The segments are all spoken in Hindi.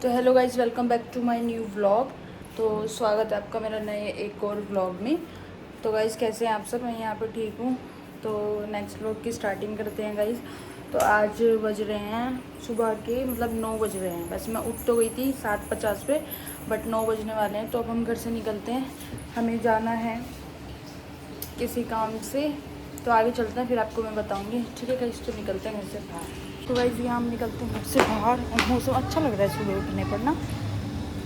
तो hello guys, welcome back to my new vlog. तो स्वागत है आपका मेरा नए एक और व्लॉग में। तो गाइज कैसे हैं आप सब? मैं यहाँ पर ठीक हूँ। तो नेक्स्ट व्लॉग की स्टार्टिंग करते हैं गाइज। तो आज बज रहे हैं सुबह के 9 बज रहे हैं। वैसे मैं उठ तो गई थी 7:50 पे, बट 9 बजने वाले हैं। तो अब हम घर से निकलते हैं, हमें जाना है किसी काम से। तो आगे चलते हैं, फिर आपको मैं बताऊँगी। ठीक है गाइज, तो निकलते हैं घर से बाहर। तो गाइस यहाँ हम निकलते हैं घर से बाहर और मौसम अच्छा लग रहा है सुबह उठने पर ना।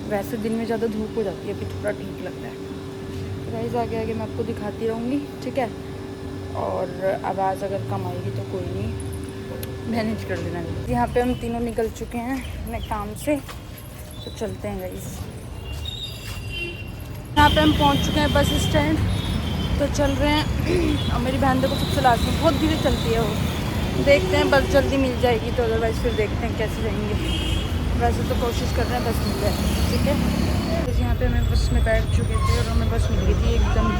वैसे दिन में ज़्यादा धूप हो जाती है, अभी थोड़ा ठीक लग रहा है। तो गाइस आगे आगे मैं आपको दिखाती रहूँगी, ठीक है। और आवाज़ अगर कम आएगी तो कोई नहीं, मैनेज कर लेना। यहाँ पे हम तीनों निकल चुके हैं अपने काम से, तो चलते हैं गाइस। यहाँ पे हम पहुँच चुके हैं बस स्टैंड, तो चल रहे हैं। और मेरी बहन देखो सबसे लास्ट में, बहुत धीरे चलती है वो। देखते हैं बस जल्दी मिल जाएगी तो, अदरवाइज़ फिर देखते हैं कैसे जाएंगे। वैसे तो कोशिश कर रहे हैं बस मिल जाए, ठीक है। तो यहाँ पे हमें बस में बैठ चुके थे और हमें बस मिल गई थी एकदम ही।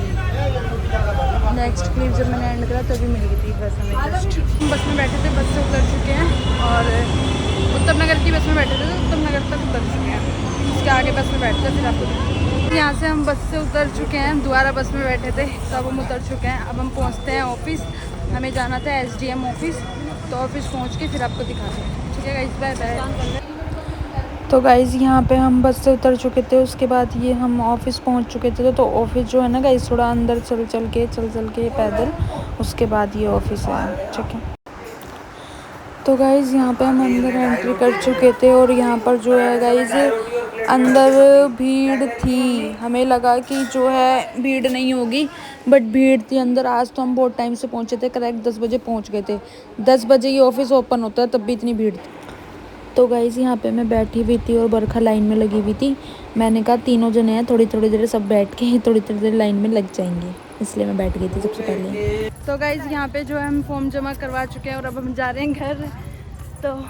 नेक्स्ट क्लिप जब मैंने एंड करा तभी मिल गई थी बस हमें जस्ट। हम बस में बैठे थे, बस से उतर चुके हैं और उत्तम नगर की बस में बैठे थे, तो उत्तम नगर तक उतर चुके हैं। उसके आगे बस में बैठते फिर आपको। यहाँ से हम बस से उतर चुके हैं, दोबारा बस में बैठे थे तो अब हम उतर चुके हैं। अब हम पहुँचते हैं ऑफिस। हमें जाना था SDM ऑफिस, तो ऑफिस पहुंच के फिर आपको दिखाते हैं, ठीक है गाइस। Bye bye. तो गाइस यहाँ पे हम बस से उतर चुके थे, उसके बाद ये हम ऑफिस पहुंच चुके थे। तो ऑफिस जो है ना गाइस, थोड़ा अंदर चल के पैदल, उसके बाद ये ऑफिस है, ठीक है। तो गाइस यहाँ पे हम अंदर एंट्री कर चुके थे और यहाँ पर जो है गाइस अंदर भीड़ थी। हमें लगा कि जो है भीड़ नहीं होगी, बट भीड़ थी अंदर। आज तो हम बहुत टाइम से पहुँचे थे, करेक्ट 10 बजे पहुँच गए थे। 10 बजे ये ऑफिस ओपन होता है, तब भी इतनी भीड़ थी। तो गाइस यहाँ पे मैं बैठी हुई थी और बरखा लाइन में लगी हुई थी। मैंने कहा तीनों जने हैं, थोड़ी थोड़ी देर सब बैठ के थोड़ी थोड़ी देर लाइन में लग जाएंगे, इसलिए मैं बैठ गई थी सबसे पहले। तो गाइस यहाँ पे जो है हम फॉर्म जमा करवा चुके हैं और अब हम जा रहे हैं घर। तो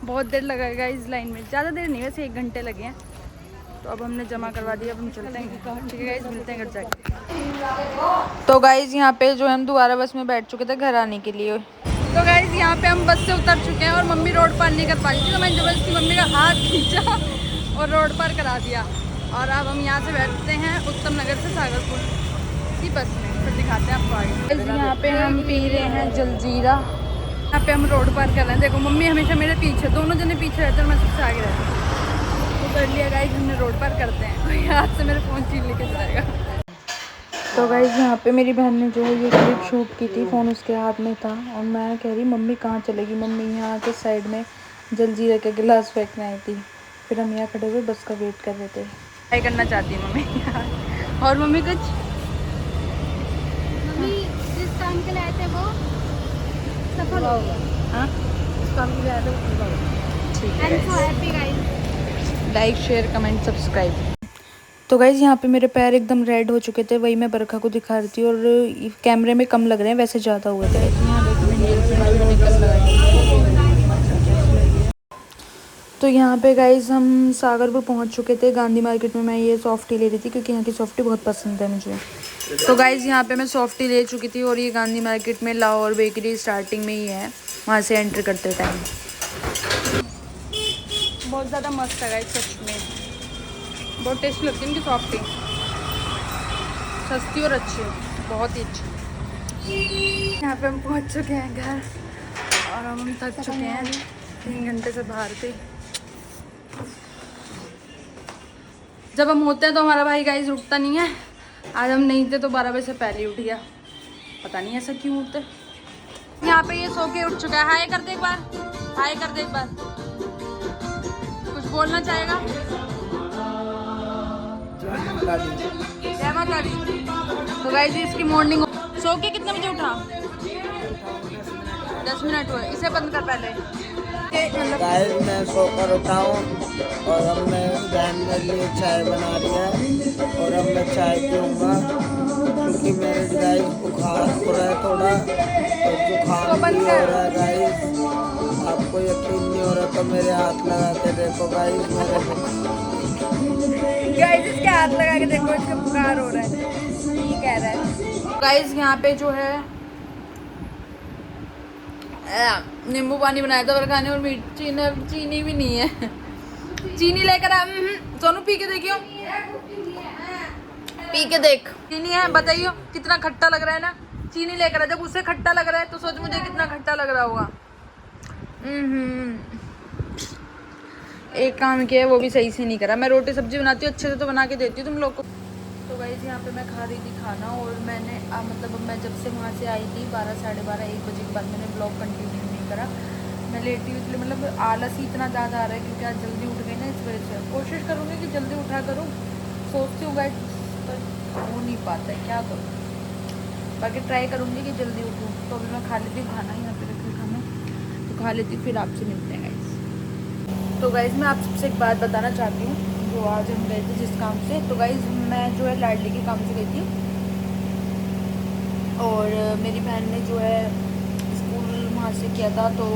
बहुत देर लगा गाइस लाइन में, ज़्यादा देर नहीं, वैसे 1 घंटे लगे हैं। तो अब हमने जमा करवा दिया, अब हम चलते हैं, ठीक है गाइस। मिलते हैं घर जाके। तो गाइस यहाँ पे जो है हम दोबारा बस में बैठ चुके थे घर आने के लिए। तो गाइस यहाँ पे हम बस से उतर चुके हैं और मम्मी रोड पार नहीं कर पा रही थी, तो मैंने जबरदस्ती मम्मी का हाथ खींचा और रोड पार करा दिया। और अब हम यहाँ से बैठते हैं उत्तम नगर से सागरपुर की बस में, फिर दिखाते हैं आपको आगे। यहाँ पे हम पी रहे हैं जलजीरा। यहाँ पे हम रोड पार कर रहे हैं। देखो मम्मी हमेशा मेरे पीछे, दोनों जने पीछे रहते हैं और मैं सबसे आगे रहती हूँ। तो कर लिया गाइस हमने, रोड पार करते हैं। कोई हाथ से मेरे फ़ोन छीन लेके जाएगा। तो गाइस यहाँ पे मेरी बहन ने जो है ये क्लिप शूट की थी, फ़ोन उसके हाथ में था और मैं कह रही मम्मी कहाँ चलेगी। मम्मी यहाँ के साइड में जलजीरा का गिलास फेंकने आई थी। फिर हम यहाँ खड़े हुए बस का वेट कर रहे थे। ट्राई करना चाहती है मम्मी। और मम्मी कुछ जिस काम के लिए आए थे वो सफल हो गया। हाँ, जिस काम के लिए आए थे वो पूरा हो गया। ठीक आई है। Am so happy guys. Like share comment subscribe. तो गाइज़ यहाँ पे मेरे पैर एकदम रेड हो चुके थे, वही मैं बरखा को दिखा रही थी। और कैमरे में कम लग रहे हैं, वैसे ज़्यादा हुए थे। तो यहाँ पे गाइज़ हम सागरपुर पहुँच चुके थे। गांधी मार्केट में मैं ये सॉफ्टी ले रही थी क्योंकि यहाँ की सॉफ्टी बहुत पसंद है मुझे। तो गाइज़ यहाँ पे मैं सॉफ्टी ले चुकी थी और ये गांधी मार्केट में लाहौर बेकरी स्टार्टिंग में ही है, वहाँ से एंटर करते टाइम। बहुत ज़्यादा मस्त है गाइस, सच में बहुत टेस्ट लगती है इनकी सॉफ्टी। सस्ती और अच्छी है, बहुत ही अच्छी। यहाँ पे हम पहुँच चुके हैं घर और हम थक चुके हैं, 3 घंटे से बाहर थे। जब हम होते हैं तो हमारा भाई गाइस रुकता नहीं है। आज हम नहीं थे तो 12 बजे से पहले उठ गया, पता नहीं ऐसा क्यों उठते। यहाँ पे ये सो के उठ चुका है। हाय कर दे एक बार, हाय कर दे एक बार। कुछ बोलना चाहेगा? जय माता दी। तो गाइस इसकी मॉर्निंग। सो के कितने बजे उठा? 10 मिनट हुए। इसे बंद कर पहले। गाइस मैं सोकर उठा हूँ और अब मैं बहन मेरे लिए चाय बना रही है और अब मैं चाय पीऊँगा क्योंकि मेरे गाइस बुखार हो रहा है थोड़ा और जुकाम भी हो रहा है गाइस। आपको यकीन नहीं हो रहा तो मेरे हाथ लगा के देखो गाइस, मेरे गाइस इसके हाथ लगा के देखो, इसका बुखार हो रहा है, ये कह रहा है। गाइस यहाँ पे जो है नींबू पानी बनाया था बरखा ने और चीनी भी नहीं है। चीनी लेकर आ। सोनू पी के देखियो, पी के देख। चीनी है, बताइयो कितना खट्टा लग रहा है ना। चीनी लेकर आ, जब उसे खट्टा लग रहा है तो सोच मुझे कितना खट्टा लग रहा होगा। एक काम किया है वो भी सही से नहीं करा। मैं रोटी सब्जी बनाती हूँ अच्छे से तो बना के देती हूँ तुम लोग को। तो गाइस यहाँ पे मैं खा रही थी खाना, और मैंने मतलब मैं जब से वहाँ से आई थी 12 साढ़े 12 1 बजे के बाद मैंने ब्लॉग कंटिन्यू नहीं करा। मैं लेटी हुई, मतलब आलस ही इतना ज़्यादा आ रहा है क्योंकि आज जल्दी उठ गई ना, इस वजह से कोशिश करूँगी कि जल्दी उठा करूँ, सोचती हूँ गाइस, पर हो नहीं पाता है, क्या करूँ। बाकी ट्राई करूँगी कि जल्दी उठूँ। तो अभी मैं खा लेती हूँ खाना, यहाँ पे रखी खाना तो खा लेती हूँ, फिर आपसे मिलते हैं गाइस। तो गाइस मैं आप सबसे एक बात बताना चाहती हूँ, जो आज हम गए थे जिस काम से। तो गाइस मैं जो है लाडली के काम से गई थी, और मेरी बहन ने जो है स्कूल वहाँ से किया था, तो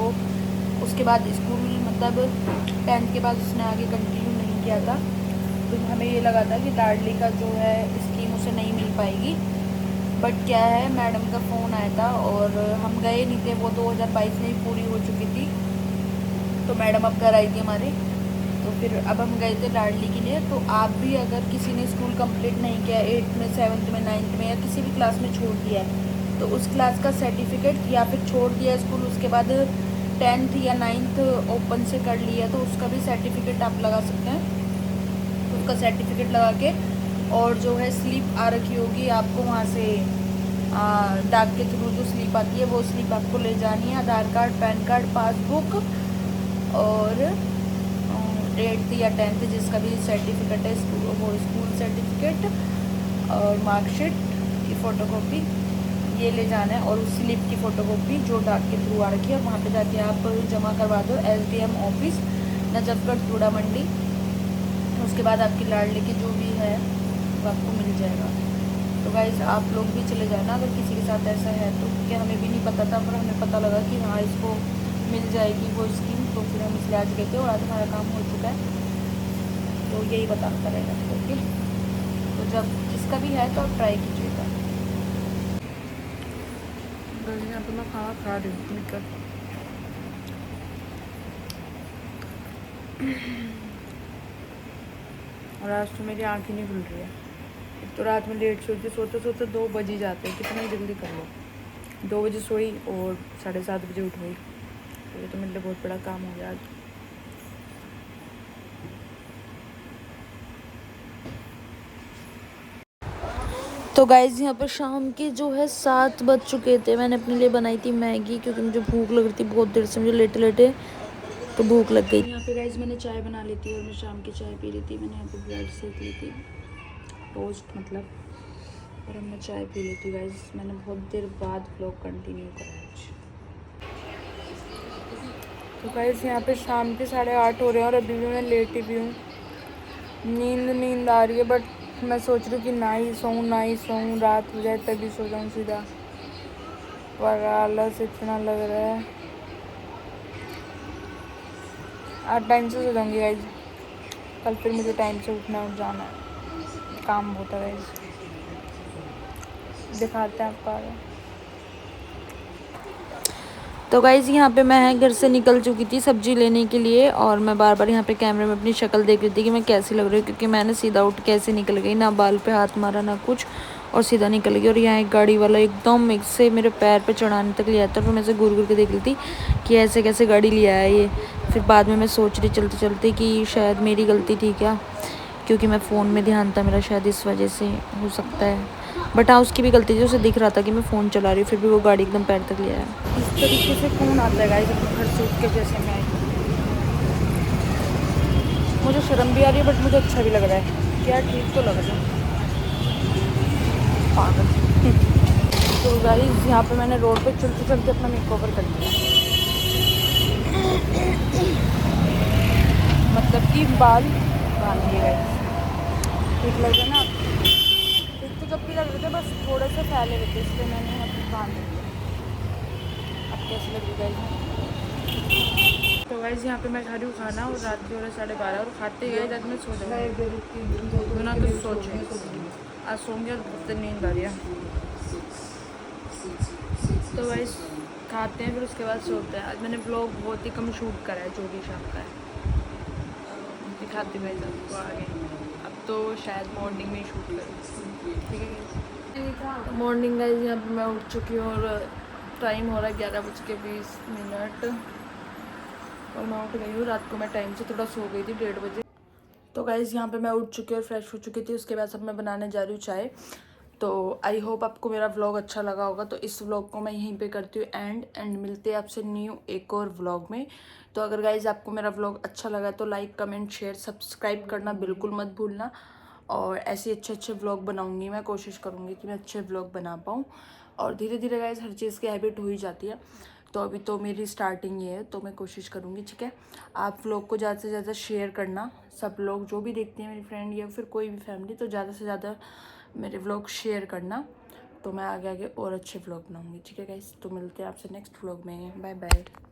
उसके बाद स्कूल मतलब 10th के बाद उसने आगे कंटिन्यू नहीं किया था। तो हमें ये लगा था कि लाडली का जो है स्कीम उसे नहीं मिल पाएगी, बट क्या है मैडम का फ़ोन आया था और हम गए नहीं थे, वो 2022 में ही पूरी हो चुकी थी। तो मैडम अब घर आई थी हमारे, तो फिर अब हम गए थे लाडली के लिए। तो आप भी अगर किसी ने स्कूल कंप्लीट नहीं किया, 8th में 7th में 9th में या किसी भी क्लास में छोड़ दिया है, तो उस क्लास का सर्टिफिकेट, या फिर छोड़ दिया स्कूल उसके बाद 10th या 9th ओपन से कर लिया, तो उसका भी सर्टिफिकेट आप लगा सकते हैं। उसका सर्टिफिकेट लगा के, और जो है स्लिप आ रखी होगी आपको वहाँ से डाक के थ्रू जो स्लिप आती है, वो स्लिप आपको ले जानी है। आधार कार्ड, पैन कार्ड, पासबुक और 8th या 10th जिसका भी सर्टिफिकेट है, वो स्कूल सर्टिफिकेट और मार्कशीट की फ़ोटोकॉपी, ये ले जाना है। और उस स्लिप की फ़ोटोकॉपी जो डाक के थ्रू आ रखी है, वहाँ पे जाके आप जमा करवा दो SDM ऑफिस, नजफगढ़ कूड़ा मंडी। उसके बाद आपकी लाडली की जो भी है वो आपको मिल जाएगा। तो गाइस आप लोग भी चले जाना अगर किसी के साथ ऐसा है तो, क्योंकि हमें भी नहीं पता था, पर हमें पता लगा कि हाँ इसको मिल जाएगी वो स्कीम। तो फिर हम इसलिए आज गए थे, और आज हमारा काम हो चुका है। तो यही बताता रहेगा, ओके। तो जब जिसका भी है तो आप ट्राई कीजिएगा। यहाँ पर मैं खाना खा रही हूँ निकल। और आज तो मेरी आँख ही नहीं खुल रही है। एक तो रात में लेट सोती, सोते सोते 2 बज ही जाते हैं, कितना जल्दी कर लो। 2 बजे सोई और 7:30 बजे उठ गई, तो ये तो मेरे लिए बहुत बड़ा काम हो गया आज। तो गाइज़ यहाँ पर शाम के जो है 7 बज चुके थे। मैंने अपने लिए बनाई थी मैगी, क्योंकि मुझे भूख लग रही थी बहुत देर से, मुझे लेटे लेटे तो भूख लग गई। यहाँ पे गाइज़ मैंने चाय बना ली थी, और मैं शाम की चाय पी रही थी। मैंने यहाँ पे ब्रेड सेक ली थी, टोस्ट मतलब, और अब मैं चाय पी ली थी। गाइज़ मैंने बहुत देर बाद व्लॉग कंटिन्यू करा आज। तो गाइज़ यहाँ पे शाम के 8:30 हो रहे हैं, और अभी भी मैं लेटी भी हूँ। नींद आ रही है, बट मैं सोच रही हूँ कि ना ही सोऊं, रात हो जाए तभी सो जाऊँ सीधा, पर आलस इतना लग रहा है। आज टाइम से सो जाऊँगी गाइज़, कल फिर मुझे टाइम से उठना और जाना है, काम होता है गाइज़। दिखाते हैं आपका। तो गाइज़ यहाँ पे मैं घर से निकल चुकी थी सब्जी लेने के लिए, और मैं बार बार यहाँ पे कैमरे में अपनी शक्ल देख रही थी कि मैं कैसी लग रही हूँ, क्योंकि मैंने सीधा उठ कैसे निकल गई, ना बाल पे हाथ मारा ना कुछ, और सीधा निकल गई। और यहाँ एक गाड़ी वाला एकदम एक से मेरे पैर पे चढ़ाने तक ले आता, फिर मैं से घूर घूर के देख रही थी कि ऐसे कैसे गाड़ी लिया है ये। फिर बाद में मैं सोच रही चलते चलते कि शायद मेरी गलती थी क्या, क्योंकि मैं फ़ोन में ध्यान था मेरा, शायद इस वजह से हो सकता है। बट हाँ उसकी भी गलती थी, उसे दिख रहा था कि मैं फ़ोन चला रही हूँ, फिर भी वो गाड़ी एकदम पैर तक ले आया। इस तरीके से फ़ोन आता है गाइस अपने घर से उठ के, जैसे मैं आई। मुझे शर्म भी आ रही है, बट मुझे अच्छा भी लग रहा है, क्या ठीक तो लग रहा है, पागल। तो गाइस यहाँ पे मैंने रोड पे चलते चलते अपना मेकओवर कर लिया, मतलब कि बाल बांध लिए गाइस। ठीक लग रहा है ना, तो जब भी लग रहे थे बस थोड़े से फैले रहते, इसलिए मैंने अपनी बांध लिया। अब कैसे लग रही गाइस। तो गाइस यहाँ पे मैं खा रही हूँ खाना, और रात के हो रहे 12:30, और खाते ही रात में सो जाऊँगी बिना कुछ सोचे। आज सोंगे तो नींद आ रही है। तो गाइस खाते हैं, फिर उसके बाद सोते हैं। आज मैंने ब्लॉग बहुत ही कम शूट करा है, जो भी शाम का है। दिखाती हूँ गाइस आपको आगे। अब तो शायद मॉर्निंग में ही शूट करूँ, ठीक है गाइस। मॉर्निंग गाइस यहाँ पे मैं उठ चुकी हूँ और टाइम हो रहा है 11:20 और मैं उठ गई हूँ। रात को मैं टाइम से थोड़ा सो गई थी 1:30 बजे। तो गाइज़ यहाँ पे मैं उठ चुकी हूँ और फ्रेश हो चुकी थी। उसके बाद सब मैं बनाने जा रही हूँ चाय। तो आई होप आपको मेरा व्लॉग अच्छा लगा होगा। तो इस व्लॉग को मैं यहीं पे करती हूँ एंड मिलते हैं आपसे न्यू एक और व्लॉग में। तो अगर गाइज़ आपको मेरा व्लॉग अच्छा लगा तो लाइक कमेंट शेयर सब्सक्राइब करना बिल्कुल मत भूलना। और ऐसे अच्छे व्लॉग बनाऊँगी, मैं कोशिश करूँगी कि मैं अच्छे व्लॉग बना पाऊँ। और धीरे धीरे गाइज़ हर चीज़ की हैबिट हो ही जाती है। तो अभी तो मेरी स्टार्टिंग ही है, तो मैं कोशिश करूँगी, ठीक है। आप व्लॉग को ज़्यादा से ज़्यादा शेयर करना, सब लोग जो भी देखते हैं, मेरी फ्रेंड या फिर कोई भी फैमिली, तो ज़्यादा से ज़्यादा मेरे व्लॉग शेयर करना। तो मैं आगे आगे और अच्छे व्लॉग बनाऊँगी, ठीक है गाइस। तो मिलते हैं आपसे नेक्स्ट व्लॉग में। Bye bye.